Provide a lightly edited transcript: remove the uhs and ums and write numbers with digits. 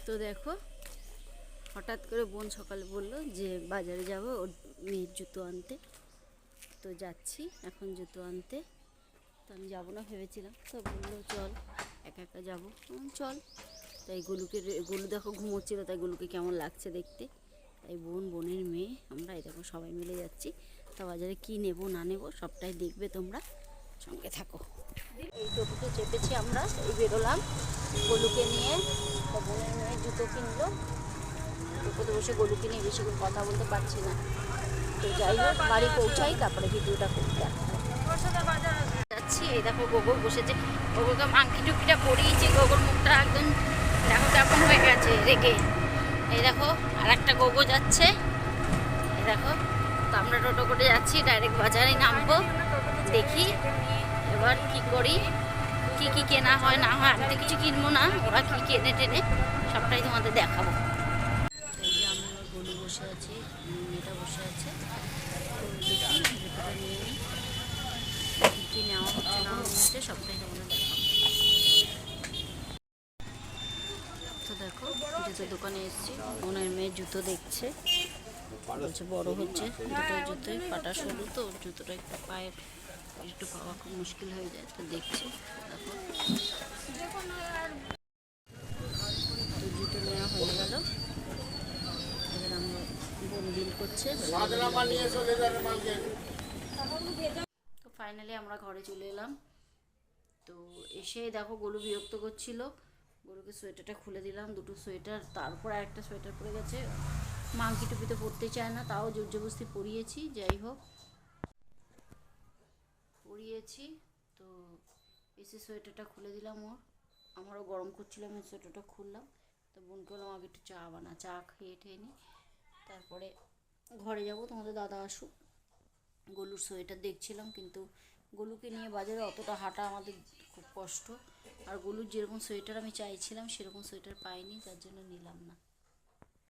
তো দেখো হঠাৎ করে বোন সকালে বললো যে বাজারে যাব ওর মেয়ের জুতো আনতে। তো যাচ্ছি এখন জুতো আনতে। তো আমি যাবো না ভেবেছিলাম, তো বললো চল একা একা যাবো, চল। তাই গোলু দেখো ঘুমোচ্ছিল, তাই গোলুকে কেমন লাগছে দেখতে। তাই বোনের মেয়ে আমরা এই দেখো সবাই মিলে যাচ্ছি। তা বাজারে কি নেব না নেব সবটাই দেখবে তোমরা, সঙ্গে থাকো। এই টোটোতে চেপেছি আমরা, এই বেরোলাম গোলুকে নিয়ে। তা বোনের মেয়ে জুতো কিনলো, টোটোতে বসে গোলুকে নিয়ে বেশিক্ষণ কথা বলতে পারছি না। তো যাই হোক বাড়ি পৌঁছাই তারপরে ভিডিওটা করতে যাচ্ছি। এই দেখো গোগর বসেছে, গোগরকে মাংকি টুকিটা পরিয়েছি, গোগর মুখটা একদম দেখো কেমন হয়ে গেছে রেগে। এই দেখো আর একটা গোগো যাচ্ছে, এই দেখো। তো আমরা টোটো করে যাচ্ছি, ডাইরেক্ট বাজারে নামবো। দেখি এবার কি করি, কি কি কেনা হয় না হয়। আমি তো কিছু কিনবো না, ওরা কি কেনে টেনে সবটাই তোমাদের দেখাবো। এই যে আমি আমার গোলু বসে আছি, মেয়েটা বসে আছে। তো দেখি জুতোটা নিয়ে নিই, কী কী নেওয়া হচ্ছে না হচ্ছে সবটাই তোমাদের দেখাবো। তো দেখো জুতো দোকানে এসেছি, ওনার মেয়ে জুতো দেখছে, বলছে বড় হচ্ছে দুটো জুতোই, পাটা সরু তো জুতোটা একটু পায়ের একটু পাওয়া খুব মুশকিল হয়ে যায়। তো দেখছি দেখো, তো জুতো নেওয়া হয়ে গেল। এবার আমরা বোন বিল করছে। তো ফাইনালি আমরা ঘরে চলে এলাম। তো এসে দেখো গোলু বিরক্ত করছিল, গোলুকে সোয়েটারটা খুলে দিলাম, দুটো সোয়েটার, তারপর একটা সোয়েটার পরে গেছে। মাংকি টুপিতে পরতে চায় না, তাও জোর জবরদস্তি পরিয়েছি। যাই হোক পরিয়েছি। তো এসে সোয়েটারটা খুলে দিলাম ওর, আমারও গরম করছিল, আমি সোয়েটারটা খুললাম। তো বোনকে বললাম আগে একটু চা বানা, চা খেয়ে ঠেয়ে নিই, তারপরে ঘরে যাব, তোমাদের দাদা আসুক। গোলুর সোয়েটার দেখছিলাম, কিন্তু গোলুকে নিয়ে বাজারে অতটা হাঁটা আমাদের খুব কষ্ট। আর গোলুর যেরকম সোয়েটার আমি চাইছিলাম সেরকম সোয়েটার পাইনি, যার জন্য নিলাম না।